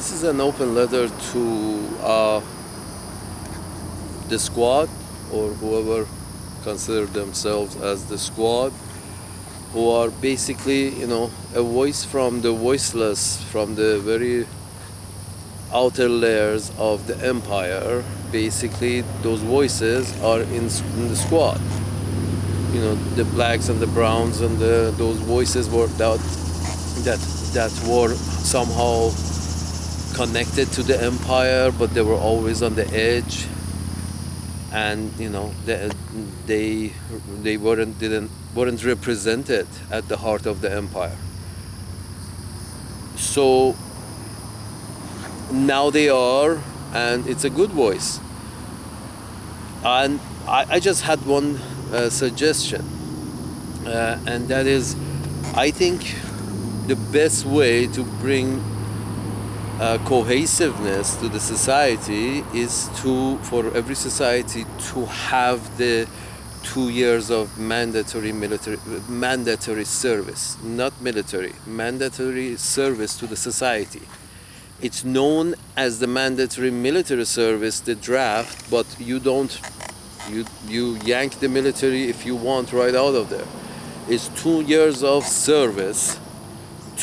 This is an open letter to the squad, or whoever consider themselves as the squad, who are basically, a voice from the voiceless, from the very outer layers of the empire. Basically, those voices are in the squad. The blacks and the browns and those voices were that were somehow connected to the empire, but they were always on the edge, and they weren't represented at the heart of the empire. So now they are, and it's a good voice. And I just had one suggestion, and that is, I think the best way to bring cohesiveness to the society is for every society to have the 2 years of mandatory service, not military, mandatory service to the society. It's known as the mandatory military service, the draft, but you yank the military if you want right out of there. It's 2 years of service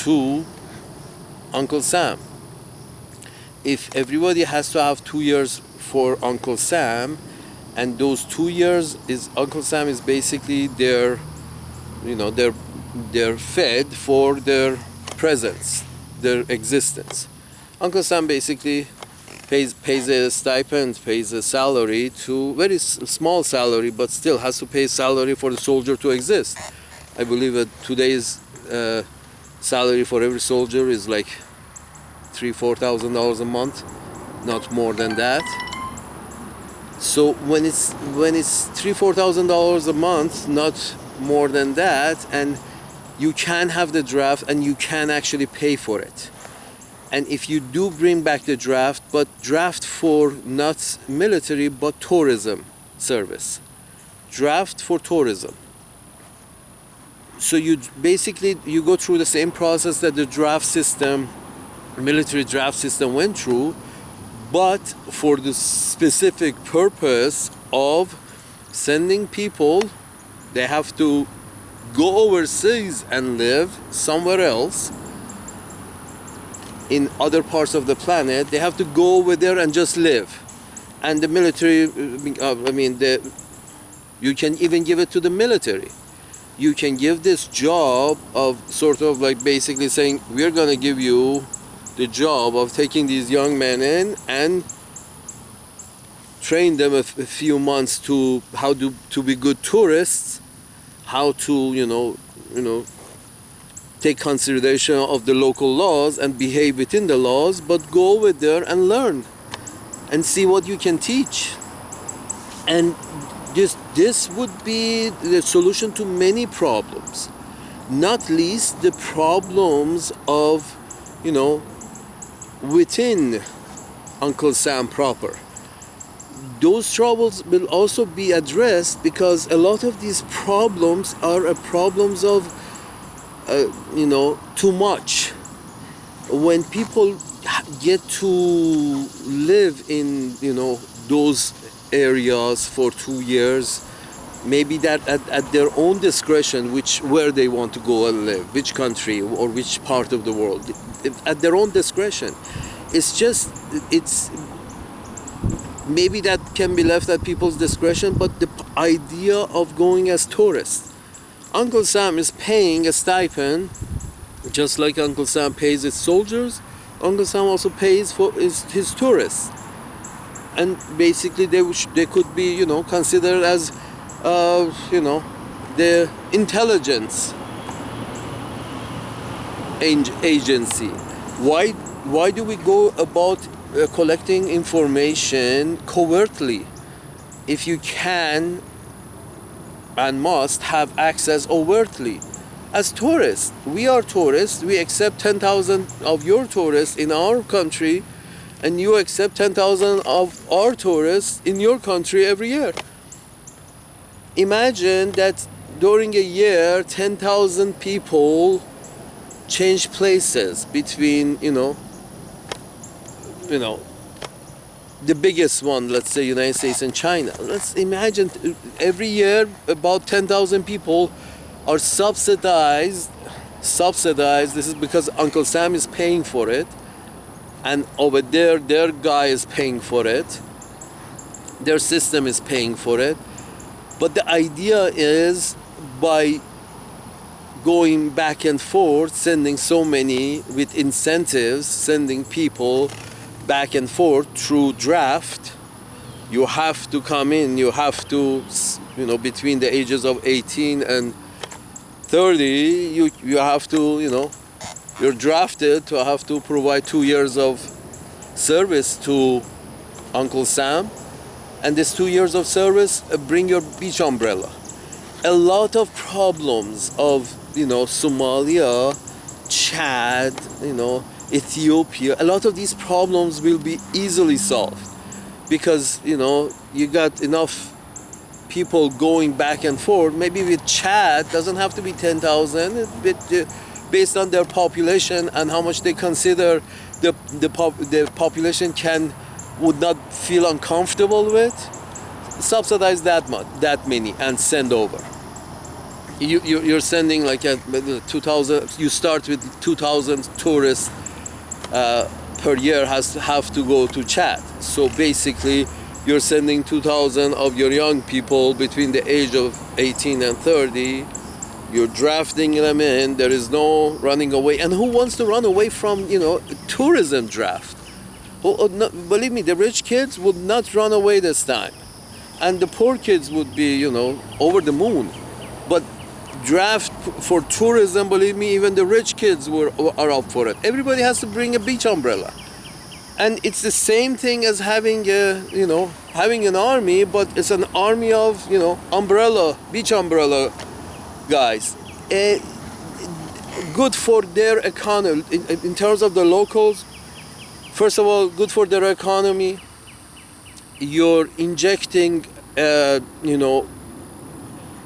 to Uncle Sam. If everybody has to have 2 years for Uncle Sam, and those 2 years Uncle Sam is basically they're fed for their presence, their existence. Uncle Sam basically pays a stipend, pays a salary, to very small salary, but still has to pay salary for the soldier to exist. I believe that today's salary for every soldier is like $3,000-4,000 a month, not more than that. So when it's $3,000-4,000 a month, not more than that, and you can have the draft and you can actually pay for it. And if you do bring back the draft, but draft for not military but tourism service, draft for tourism. So you go through the same process that the military draft system went through, but for the specific purpose of sending people. They have to go overseas and live somewhere else in other parts of the planet. They have to go over there and just live. And the military, you can even give it to the military. You can give this job of sort of like basically saying, we're going to give you the job of taking these young men in and train them a few months to how to be good tourists, how to take consideration of the local laws and behave within the laws, but go over there and learn and see what you can teach. And this would be the solution to many problems, not least the problems of within Uncle Sam proper. Those troubles will also be addressed, because a lot of these problems are problems of too much. When people get to live in those areas for 2 years, maybe that at their own discretion, where they want to go and live, which country or which part of the world, at their own discretion. It's maybe that can be left at people's discretion, but the idea of going as tourists. Uncle Sam is paying a stipend, just like Uncle Sam pays his soldiers. Uncle Sam also pays for his tourists. And basically they could be considered as the intelligence agency. Why do we go about collecting information covertly if you can and must have access overtly? As tourists, we are tourists. We accept 10,000 of your tourists in our country, and you accept 10,000 of our tourists in your country every year. Imagine that during a year, 10,000 people change places between, you know, the biggest one, let's say United States and China. Let's imagine every year about 10,000 people are subsidized. This is because Uncle Sam is paying for it, and over there their guy is paying for it. Their system is paying for it. But the idea is, by going back and forth, sending so many with incentives, sending people back and forth through draft, you have to come in, you have to, you know, between the ages of 18 and 30, you have to, you know, you're drafted to have to provide 2 years of service to Uncle Sam. And this 2 years of service, bring your beach umbrella. A lot of problems of, you know, Somalia, Chad, you know, Ethiopia, a lot of these problems will be easily solved because, you know, you got enough people going back and forth. Maybe with Chad, doesn't have to be 10,000, based on their population and how much they consider the population would not feel uncomfortable with, subsidize that many and send over. You're sending like 2,000. You start with 2,000 tourists per year have to go to Chad. So basically, you're sending 2,000 of your young people between the age of 18 and 30. You're drafting them in. There is no running away. And who wants to run away from, you know, tourism draft? Believe me, the rich kids would not run away this time, and the poor kids would be, you know, over the moon. But draft for tourism, believe me, even the rich kids are up for it. Everybody has to bring a beach umbrella, and it's the same thing as having an army, but it's an army of, you know, beach umbrella guys. Good for their economy in terms of the locals. First of all, good for their economy. You're injecting, you know,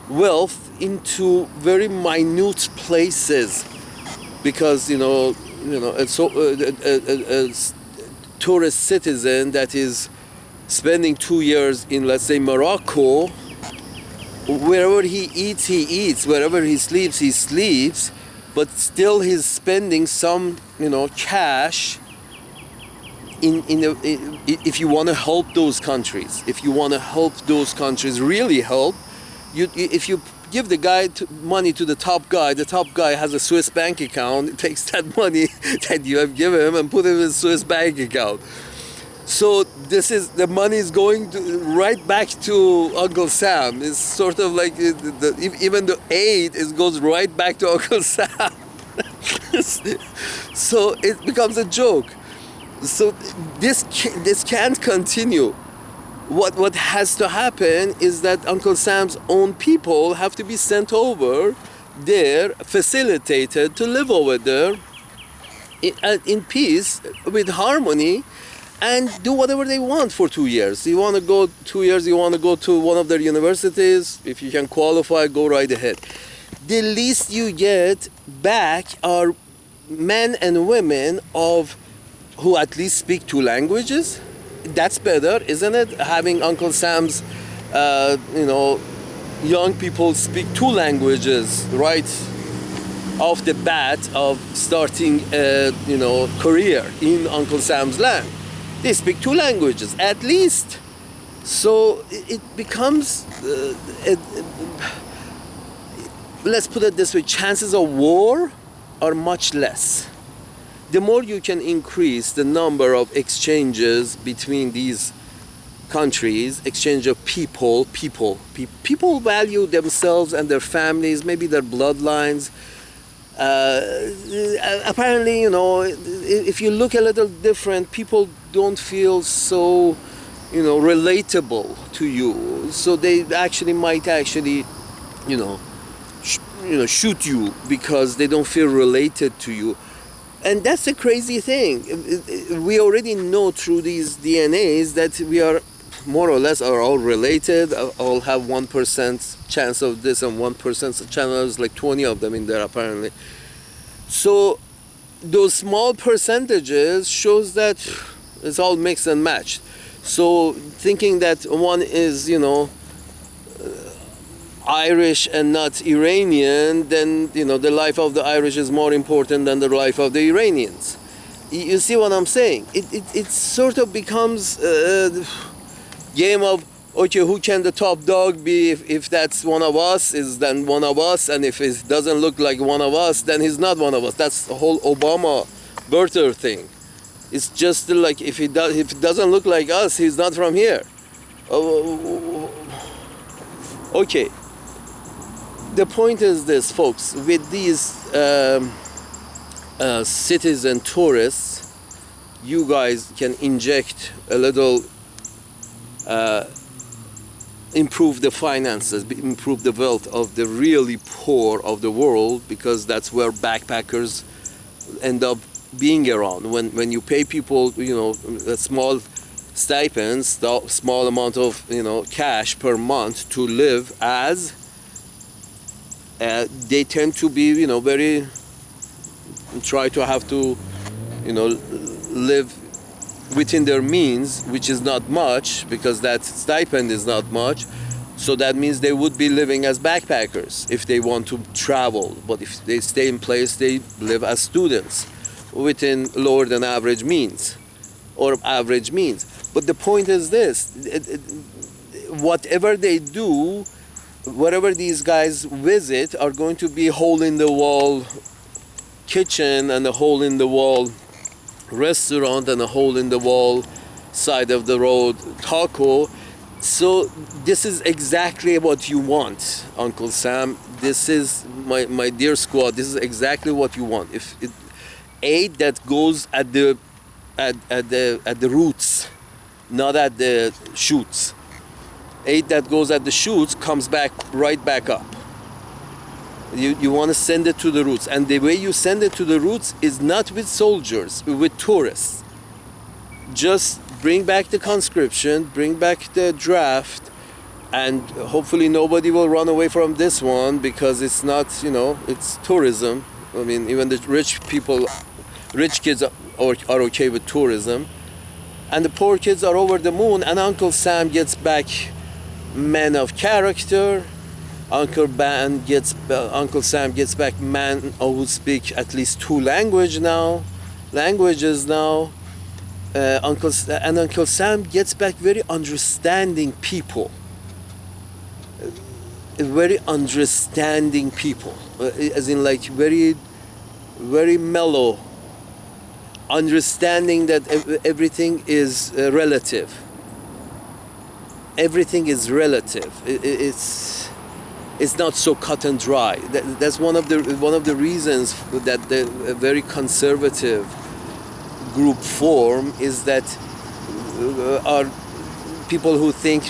wealth into very minute places, because a tourist citizen that is spending 2 years in, let's say, Morocco, wherever he eats, wherever he sleeps, but still he's spending some, you know, cash. If you want to help those countries, really help, if you give the guy money to the top guy has a Swiss bank account, takes that money that you have given him and put it in his Swiss bank account. So the money is going right back to Uncle Sam. It's sort of like even the aid goes right back to Uncle Sam. So it becomes a joke. So this can't continue. What has to happen is that Uncle Sam's own people have to be sent over there, facilitated to live over there in peace, with harmony, and do whatever they want for 2 years. You want to go 2 years, you want to go to one of their universities, if you can qualify, go right ahead. The least you get back are men and women who at least speak 2 languages. That's better, isn't it? Having Uncle Sam's, young people speak 2 languages right off the bat of starting a, career in Uncle Sam's land. They speak 2 languages at least. So it becomes, let's put it this way, chances of war are much less. The more you can increase the number of exchanges between these countries, exchange of people value themselves and their families, maybe their bloodlines. Apparently, if you look a little different, people don't feel so, relatable to you. So they might shoot you because they don't feel related to you. And that's a crazy thing. We already know through these DNAs that we are more or less are all related, all have 1% chance of this and 1% chance, like 20 of them in there apparently. So those small percentages shows that, It's all mixed and matched. So thinking that one is, Irish and not Iranian, then the life of the Irish is more important than the life of the Iranians. You see what I'm saying? It sort of becomes a game of, okay, who can the top dog be? If that's one of us, is then one of us, and if it doesn't look like one of us, then he's not one of us. That's the whole Obama birther thing. It's just like if it doesn't look like us, he's not from here. Okay. The point is this, folks. With these cities and tourists, you guys can inject a little, improve the finances, improve the wealth of the really poor of the world, because that's where backpackers end up being around. When you pay people, a small stipends, small amount of cash per month to live as, they tend to be very, try to have to live within their means, which is not much, because that stipend is not much. So that means they would be living as backpackers if they want to travel. But if they stay in place, they live as students within lower than average means or average means. But the point is this, whatever they do, wherever these guys visit, are going to be hole-in-the-wall kitchen and a hole-in-the-wall restaurant and a hole-in-the-wall side of the road taco. So this is exactly what you want, Uncle Sam. This is my dear squad. This is exactly what you want. If aid that goes at the roots, not at the shoots. Aid that goes at the shoots comes back right back up. You want to send it to the roots, and the way you send it to the roots is not with soldiers, with tourists. Just bring back the conscription, bring back the draft, and hopefully nobody will run away from this one, because it's not, it's tourism. I mean, even the rich kids are okay with tourism, and the poor kids are over the moon. And Uncle Sam gets back men of character. Uncle Sam gets back men who speak at least 2 languages now. Uncle Sam gets back very understanding people. Very understanding people, as in like very, very mellow. Understanding that everything is relative. Everything is relative. It's not so cut and dry. That's one of the reasons that the very conservative group form is that are people who think,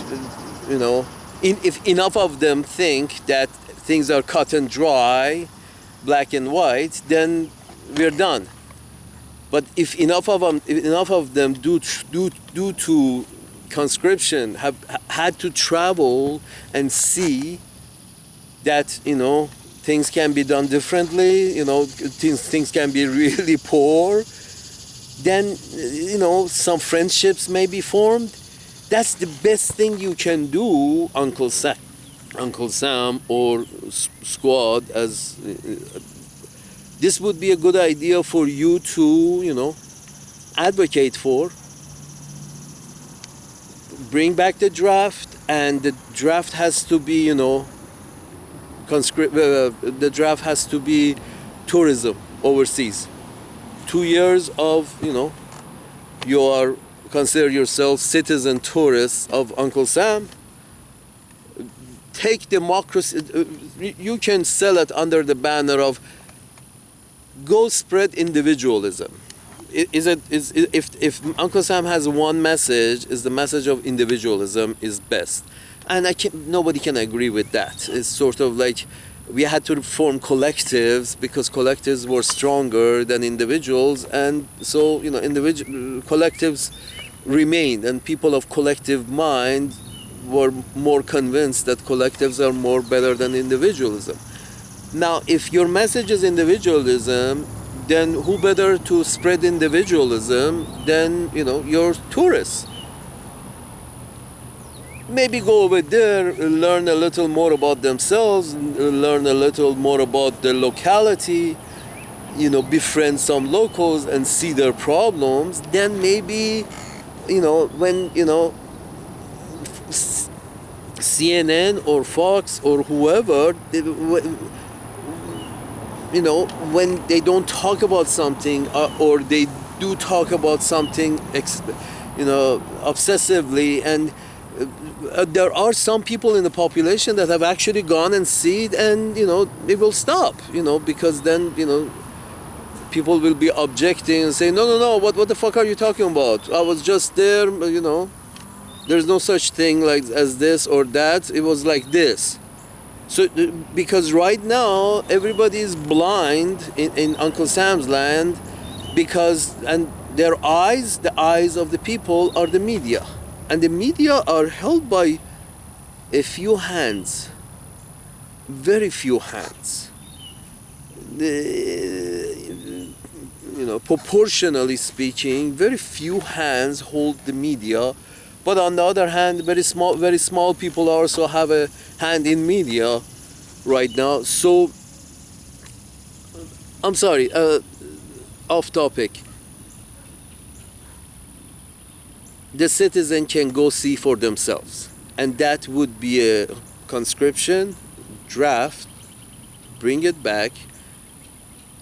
if enough of them think that things are cut and dry, black and white, then we're done. But if enough of them due to conscription have had to travel and see that things can be done differently, things can be really poor, then some friendships may be formed. That's the best thing you can do, Uncle Sam or squad. As this would be a good idea for you to advocate for. Bring back the draft, and the draft has to be the draft has to be tourism overseas. 2 years of you are consider yourself citizen tourists of Uncle Sam. Take democracy. You can sell it under the banner of go spread individualism. If Uncle Sam has one message, is the message of individualism is best, and nobody can agree with that. It's sort of like we had to form collectives because collectives were stronger than individuals, and so collectives remained, and people of collective mind were more convinced that collectives are more better than individualism. Now, if your message is individualism, then who better to spread individualism than, your tourists? Maybe go over there, learn a little more about themselves, learn a little more about the locality, befriend some locals and see their problems. Then maybe, when, CNN or Fox or whoever, when they don't talk about something, or they do talk about something, obsessively, and there are some people in the population that have actually gone and see it, and it will stop, because then people will be objecting and say, no, what the fuck are you talking about? I was just there, there's no such thing like as this or that, it was like this. So because right now everybody is blind in Uncle Sam's land, and the eyes of the people are the media, and the media are held by a few hands, very few hands. Proportionally speaking, very few hands hold the media, but on the other hand, very small people also have a hand in media right now. So I'm sorry, off topic. The citizen can go see for themselves, and that would be a conscription draft. Bring it back,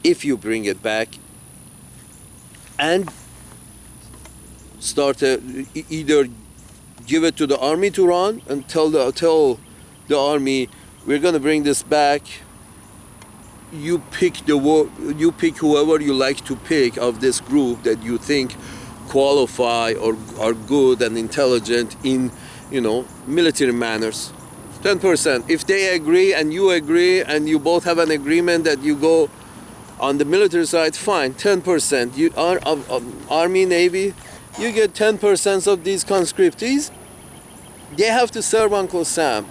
if you bring it back, and start either give it to the army to run and tell the army, we're going to bring this back. You pick whoever you like to pick of this group that you think qualify or are good and intelligent in, military manners. 10%. If they agree and you agree and you both have an agreement that you go on the military side, fine, 10%. You are Army, Navy, you get 10% of these conscriptees. They have to serve Uncle Sam.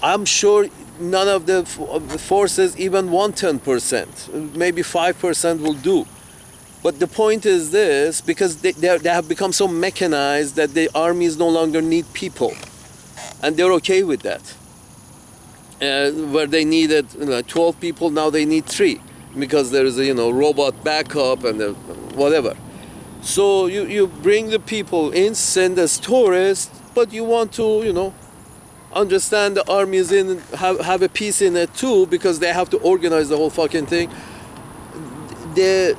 I'm sure none of the forces even want 10%. Maybe 5% will do. But the point is this, because they have become so mechanized that the armies no longer need people. And they're okay with that. Where they needed 12 people, now they need 3. Because there is a robot backup and whatever. So you bring the people in, send as tourists, but you want to, understand the army is in, have a piece in it too, because they have to organize the whole fucking thing. The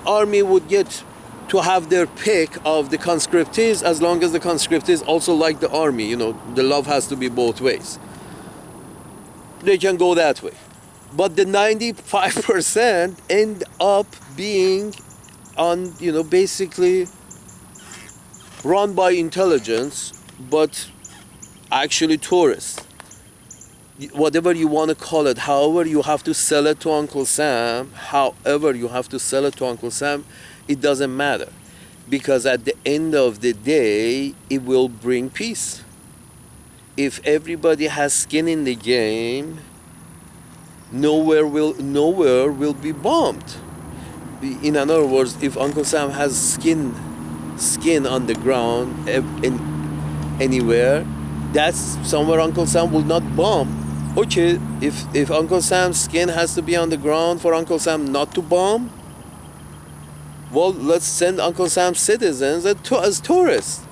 army would get to have their pick of the conscriptees, as long as the conscriptees also like the army. The love has to be both ways. They can go that way. But the 95% end up being on, basically run by intelligence, but actually tourists. Whatever you want to call it, however you have to sell it to Uncle Sam, it doesn't matter. Because at the end of the day, it will bring peace. If everybody has skin in the game, nowhere will be bombed. In other words, if Uncle Sam has skin on the ground anywhere, that's somewhere Uncle Sam will not bomb. Okay, if Uncle Sam's skin has to be on the ground for Uncle Sam not to bomb, well, let's send Uncle Sam's citizens as tourists.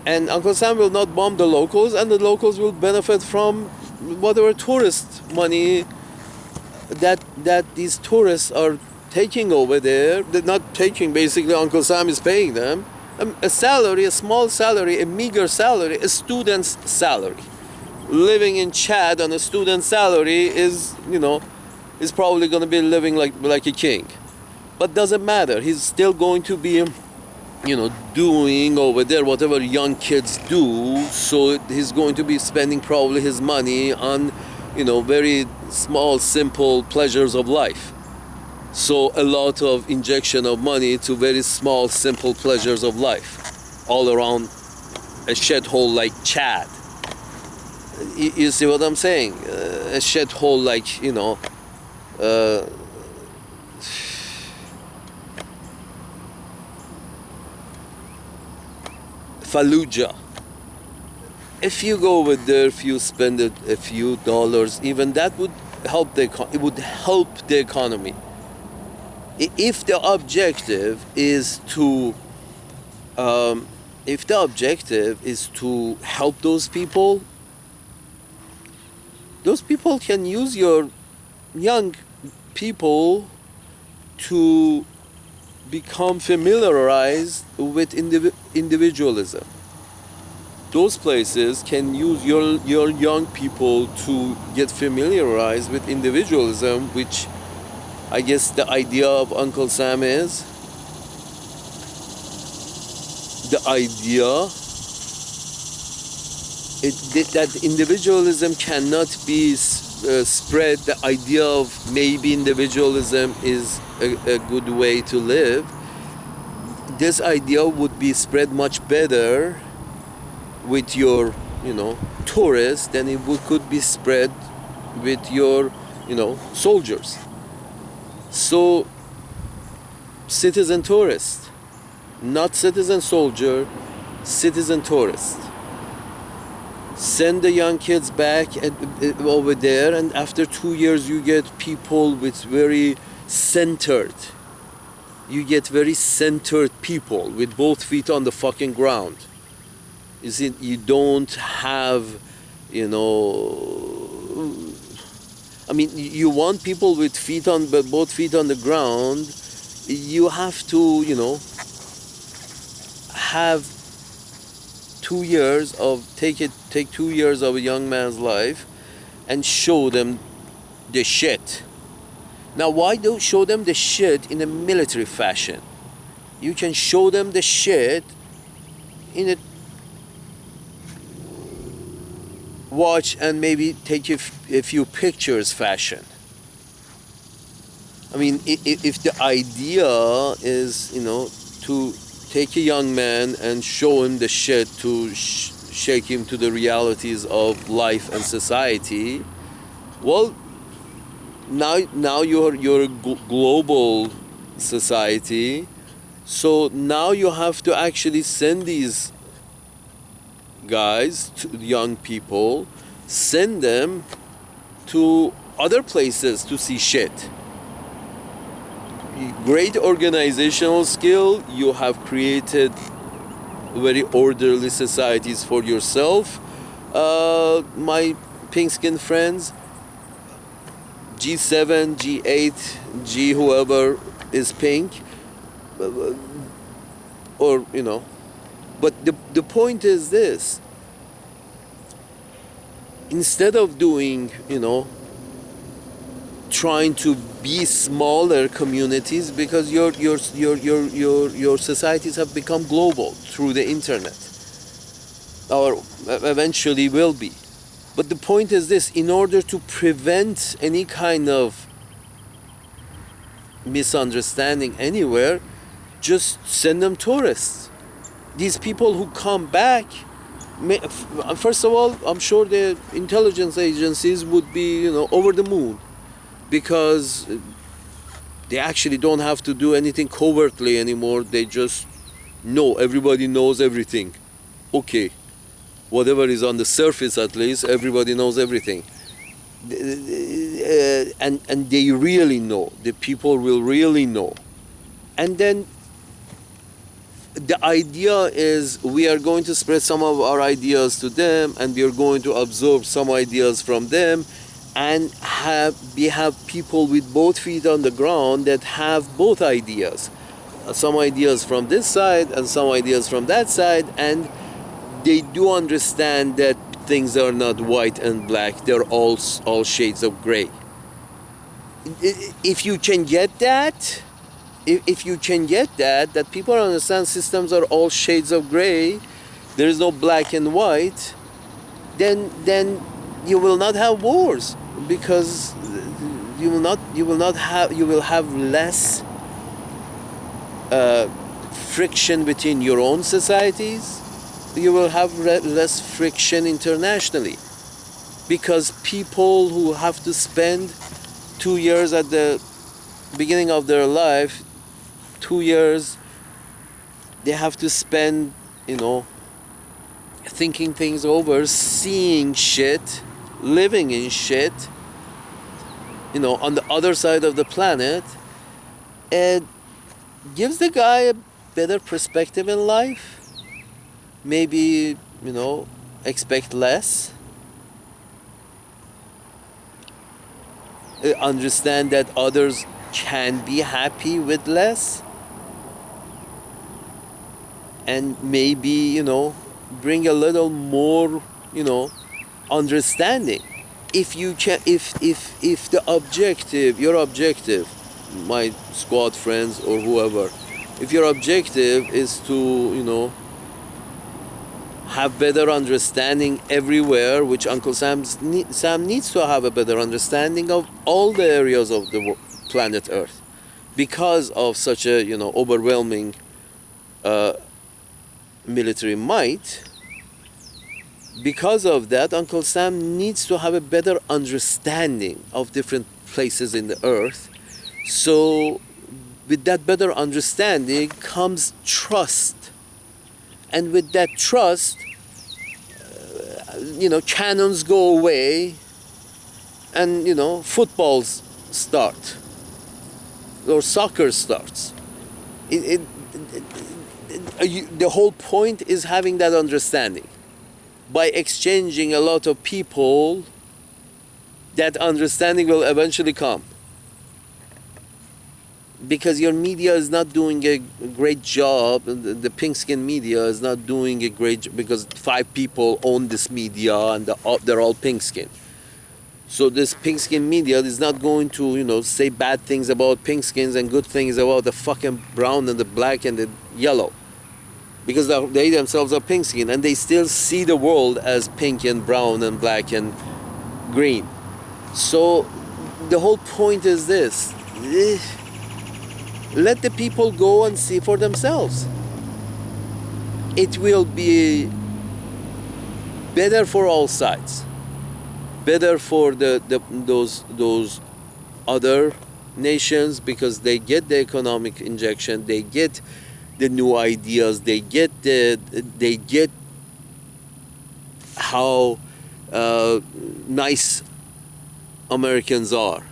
And Uncle Sam will not bomb the locals, and the locals will benefit from whatever tourist money that these tourists are taking over there. They're not taking, basically Uncle Sam is paying them a salary, a small salary, a meager salary, a student's salary. Living in Chad on a student salary is probably going to be living like a king. But doesn't matter. He's still going to be, doing over there whatever young kids do. So he's going to be spending probably his money on, very small, simple pleasures of life. So a lot of injection of money to very small, simple pleasures of life all around a shithole like Chad. You see what I'm saying? A shithole like, uh, Fallujah. If you go over there, if you spend a few dollars, even that would help it would help the economy. If the objective is to if the objective is to help those people can use your young people to become familiarized with individualism. Those places can use your young people to get familiarized with individualism, which I guess the idea of Uncle Sam is the idea that individualism cannot be spread. The idea of maybe individualism is a good way to live. This idea would be spread much better with your, tourists than could be spread with your, soldiers. So, citizen tourist, not citizen soldier, citizen tourist. Send the young kids back over there, and after 2 years you get people with very centered. You get very centered people with both feet on the fucking ground. You don't have, you want people with both feet on the ground. You have to, have 2 years take 2 years of a young man's life and show them the shit. Now, why don't show them the shit in a military fashion? You can show them the shit in a watch and maybe take a few pictures fashion. I mean, if the idea is, to take a young man and show him the shit to shake him to the realities of life and society, well, now you're a global society, so now you have to actually send these guys, to young people, send them to other places to see shit. Great organizational skill. You have created very orderly societies for yourself. My pink skin friends, G7, G8, G whoever is pink, or but the point is this: instead of doing, trying to be smaller communities, because your societies have become global through the internet, or eventually will be. But the point is this: in order to prevent any kind of misunderstanding anywhere, just send them tourists. These people who come back, first of all, I'm sure the intelligence agencies would be, over the moon, because they actually don't have to do anything covertly anymore. They just know. Everybody knows everything. Okay. Whatever is on the surface, at least, everybody knows everything. And they really know. The people will really know. And then the idea is we are going to spread some of our ideas to them, and we are going to absorb some ideas from them, and we have people with both feet on the ground that have both ideas. Some ideas from this side and some ideas from that side, and they do understand that things are not white and black. They're all shades of gray. If you can get that, that people understand systems are all shades of gray, there is no black and white, then you will not have wars, because you will have less friction between your own societies. You will have less friction internationally, because people who have to spend 2 years at the beginning of their life, 2 years they have to spend, you know, thinking things over, seeing shit, living in shit, you know, on the other side of the planet. It gives the guy a better perspective in life. Maybe, you know, expect less. Understand that others can be happy with less. And maybe, you know, bring a little more, you know, understanding. If you can, if the objective, your objective, my squad friends or whoever, if your objective is to, you know, have better understanding everywhere, which Uncle Sam needs to have a better understanding of all the areas of the planet Earth, because of such a, you know, overwhelming military might. Because of that, Uncle Sam needs to have a better understanding of different places in the Earth. So with that better understanding comes trust. And with that trust, you know, cannons go away and, you know, footballs start or soccer starts. The whole point is having that understanding. By exchanging a lot of people, that understanding will eventually come. Because your media is not doing a great job, the pink skin media is not doing a great job, because 5 people own this media and they're all pink skin. So this pink skin media is not going to, you know, say bad things about pink skins and good things about the fucking brown and the black and the yellow. Because they themselves are pink skin and they still see the world as pink and brown and black and green. So the whole point is this. Let the people go and see for themselves. It will be better for all sides. Better for those other nations, because they get the economic injection, they get the new ideas, they get how nice Americans are.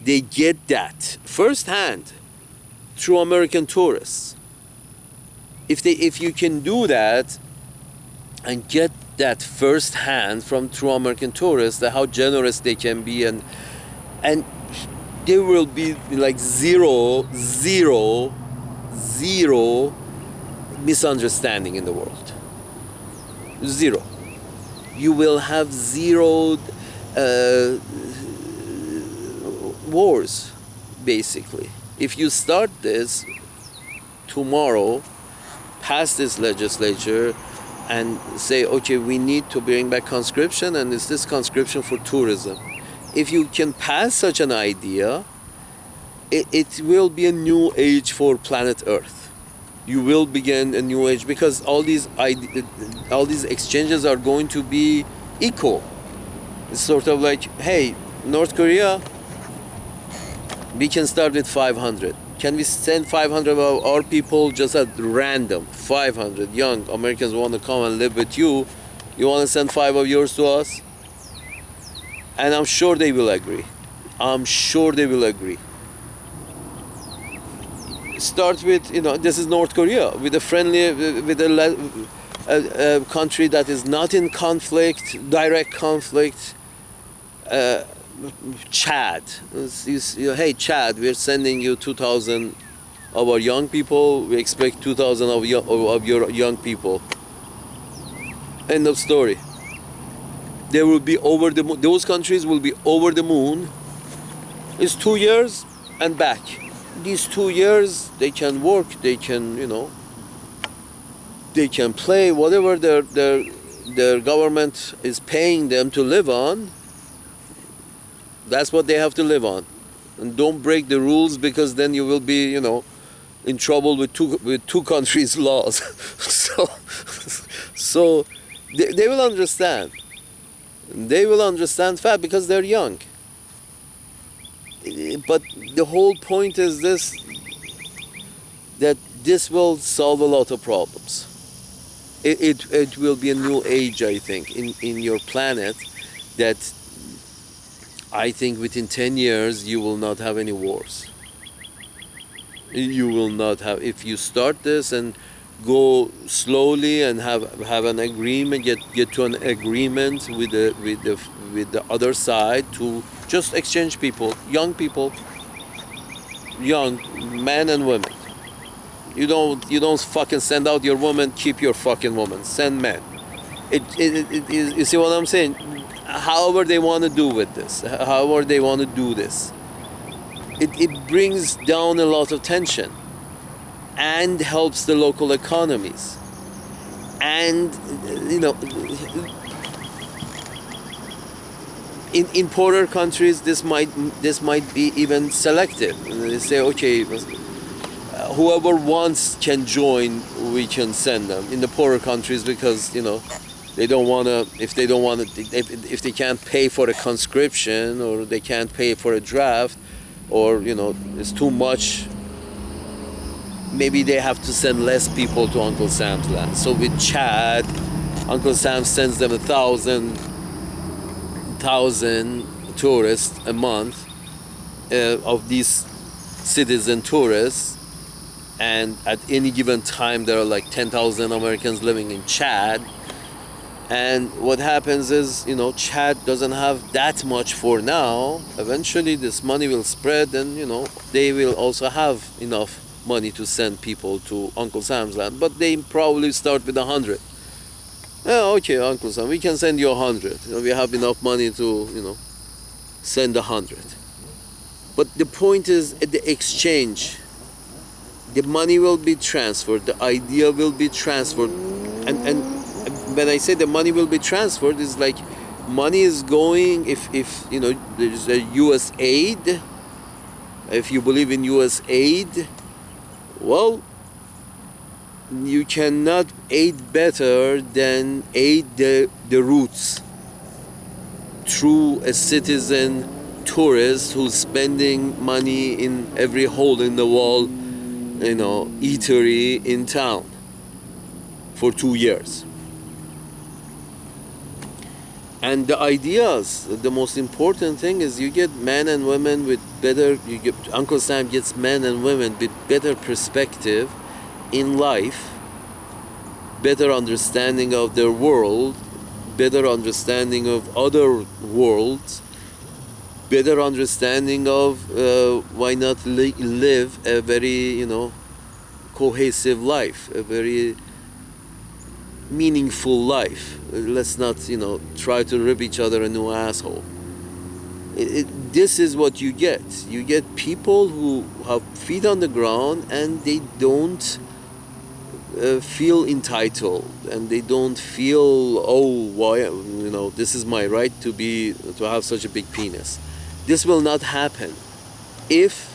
They get that firsthand through American tourists. If you can do that and get that firsthand from through American tourists, how generous they can be, and there will be like zero misunderstanding in the world. Zero. You will have zero wars, basically. If you start this tomorrow, pass this legislature, and say, okay, we need to bring back conscription, and is this conscription for tourism? If you can pass such an idea, it will be a new age for planet Earth. You will begin a new age, because all these exchanges are going to be equal. It's sort of like, hey, North Korea, we can start with 500. Can we send 500 of our people just at random? 500 young Americans want to come and live with you. You want to send 5 of yours to us? And I'm sure they will agree. I'm sure they will agree. Start with, you know, this is North Korea, with a friendly, with a country that is not in conflict, direct conflict. Chad. Hey, Chad, we're sending you 2,000 of our young people. We expect 2,000 of your young people. End of story. They will be over the moon. Those countries will be over the moon. It's 2 years and back. These 2 years, they can work. They can, you know, they can play whatever their government is paying them to live on. That's what they have to live on. And don't break the rules, because then you will be, you know, in trouble with two countries' laws. so they will understand. They will understand fast, because they're young. but the whole point is this, that this will solve a lot of problems. It will be a new age, I think, in your planet, that I think within 10 years you will not have any wars. You will not have, if you start this and go slowly and have an agreement, get to an agreement with the other side to just exchange people, young men and women. You don't fucking send out your woman, keep your fucking woman. Send men. You see what I'm saying? However they want to do with this, however they want to do this, it brings down a lot of tension and helps the local economies. And in poorer countries, this might be even selective. They say, okay, whoever wants can join, we can send them. In the poorer countries, because they don't want to, if if they can't pay for a conscription, or they can't pay for a draft, or it's too much, maybe they have to send less people to Uncle Sam's land. So with Chad, Uncle Sam sends them 1,000 tourists a month, of these citizen tourists. And at any given time, there are like 10,000 Americans living in Chad. And what happens is, Chad doesn't have that much for now. Eventually, this money will spread, and, they will also have enough money to send people to Uncle Sam's land. But they probably start with 100. Oh, okay, Uncle Sam, we can send you 100. We have enough money to, send 100. But the point is, at the exchange, the money will be transferred, the idea will be transferred, and when I say the money will be transferred, it's like money is going, if there's a US aid, if you believe in US aid, well, you cannot aid better than aid the roots through a citizen tourist who's spending money in every hole in the wall, eatery in town for 2 years. And the ideas, the most important thing is you get men and women with Uncle Sam gets men and women with better perspective in life, better understanding of their world, better understanding of other worlds, better understanding of why not live a very cohesive life, a very meaningful life. Let's not try to rip each other a new asshole. This is what you get. You get people who have feet on the ground, and they don't feel entitled, and they don't feel, why this is my right to have such a big penis. This will not happen if,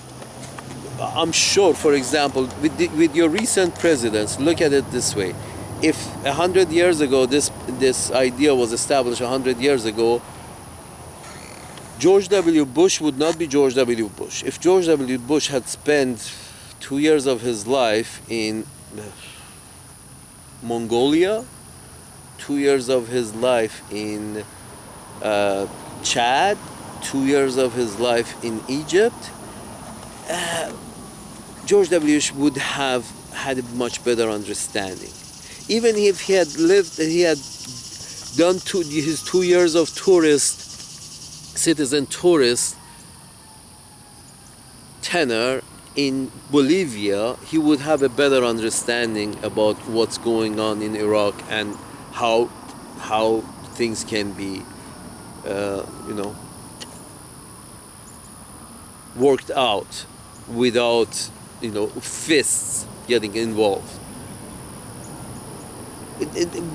I'm sure, for example, with your recent presidents, look at it this way. If 100 years ago, this idea was established 100 years ago, George W. Bush would not be George W. Bush. If George W. Bush had spent 2 years of his life in Mongolia, 2 years of his life in Chad, 2 years of his life in Egypt, George W. Bush would have had a much better understanding. Even if he had done his 2 years of citizen tourist tenure in Bolivia, he would have a better understanding about what's going on in Iraq and how things can be, worked out without, fists getting involved.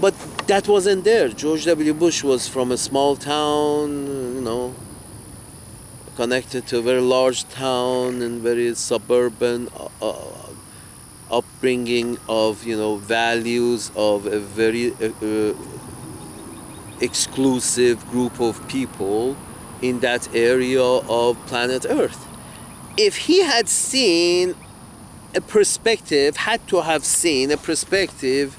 But that wasn't there. George W. Bush was from a small town, connected to a very large town and very suburban upbringing of, values of a very exclusive group of people in that area of planet Earth. if he had seen a perspective, had to have seen a perspective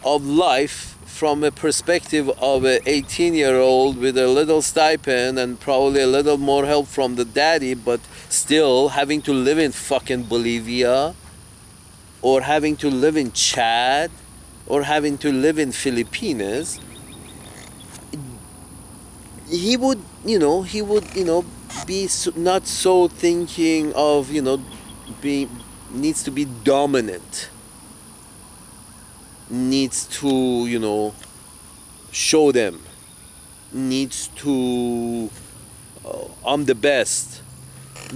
of life from a perspective of an 18-year-old with a little stipend and probably a little more help from the daddy, but still having to live in fucking Bolivia, or having to live in Chad, or having to live in Philippines, he would, be not so thinking of, being, needs to be dominant, needs to, show them, needs to, I'm the best.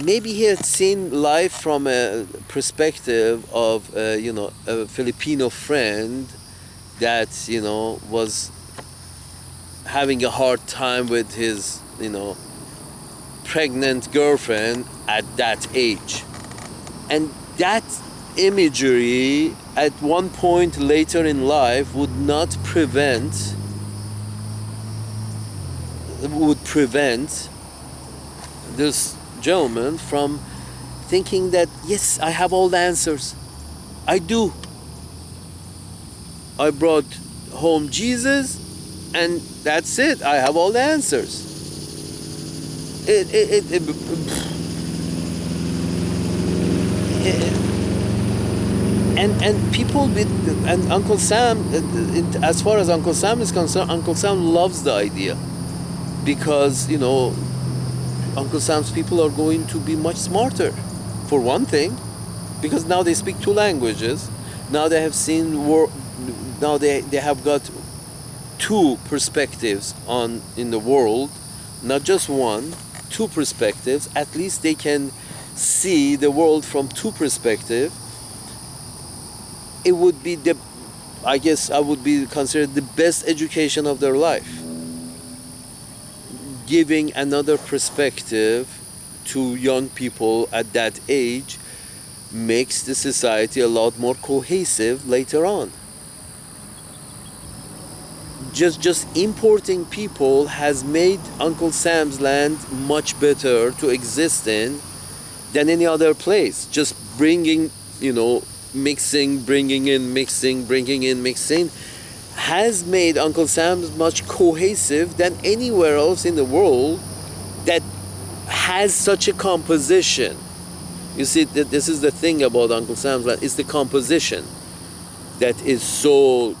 Maybe he had seen life from a perspective of, a Filipino friend that, was having a hard time with his, pregnant girlfriend at that age. And that imagery at one point later in life would prevent this gentleman from thinking that, yes, I have all the answers. I do. I brought home Jesus, and that's it. I have all the answers. And people with, and Uncle Sam, as far as Uncle Sam is concerned, Uncle Sam loves the idea, because Uncle Sam's people are going to be much smarter, for one thing, because now they speak two languages. Now they have seen now they have got two perspectives in the world, not just one, two perspectives. At least they can see the world from two perspectives. It would be I guess I would be considered the best education of their life. Giving another perspective to young people at that age makes the society a lot more cohesive later on. Just importing people has made Uncle Sam's land much better to exist in than any other place. Just bringing, mixing, bringing in, mixing, has made Uncle Sam's much cohesive than anywhere else in the world that has such a composition. You see, this is the thing about Uncle Sam's land, it's the composition that is so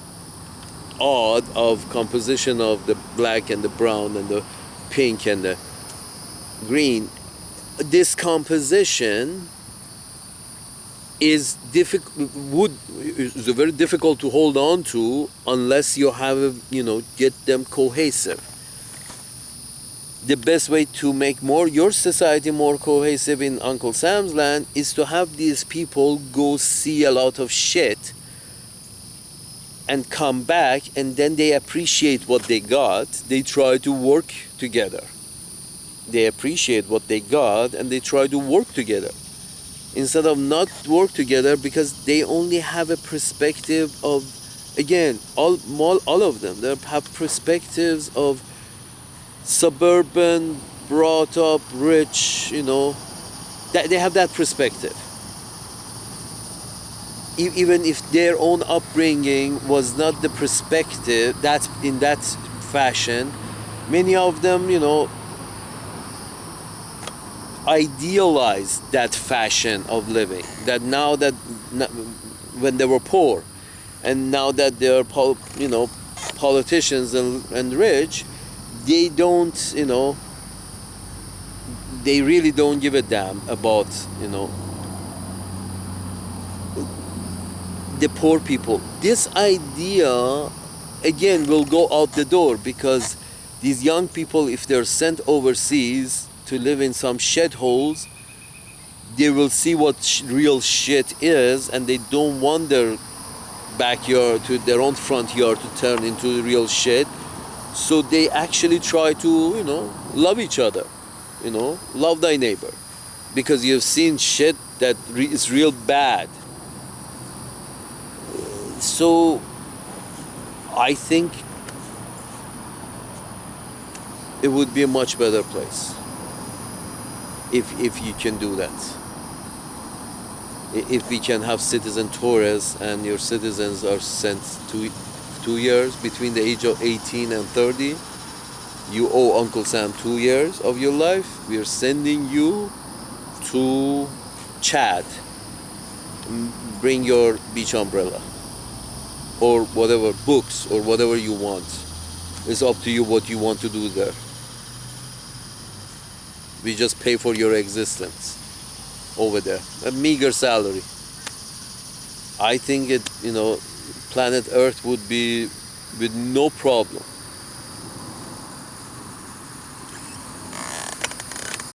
odd, of composition of the black and the brown and the pink and the green. This composition is very difficult to hold on to unless you have get them cohesive. The best way to make your society more cohesive in Uncle Sam's land is to have these people go see a lot of shit and come back, and then they appreciate what they got. They try to work together. They appreciate what they got and they try to work together, instead of not work together, because they only have a perspective of, again, all of them, they have perspectives of suburban, brought up, rich, that they have that perspective. Even if their own upbringing was not the perspective, that's in that fashion, many of them, idealize that fashion of living. That now that when they were poor, and now that they're politicians and rich, they don't, they really don't give a damn about, the poor people. This idea, again, will go out the door, because these young people, if they're sent overseas to live in some shitholes, they will see what real shit is, and they don't want their backyard to their own front yard to turn into real shit. So they actually try to, love each other, love thy neighbor, because you've seen shit that is real bad. So I think it would be a much better place. if you can do that. If we can have citizen tours and your citizens are sent to 2 years between the age of 18 and 30, you owe Uncle Sam 2 years of your life. We are sending you to Chad. Bring your beach umbrella or whatever, books or whatever you want. It's up to you what you want to do there. We just pay for your existence over there, a meager salary. I think planet Earth would be with no problem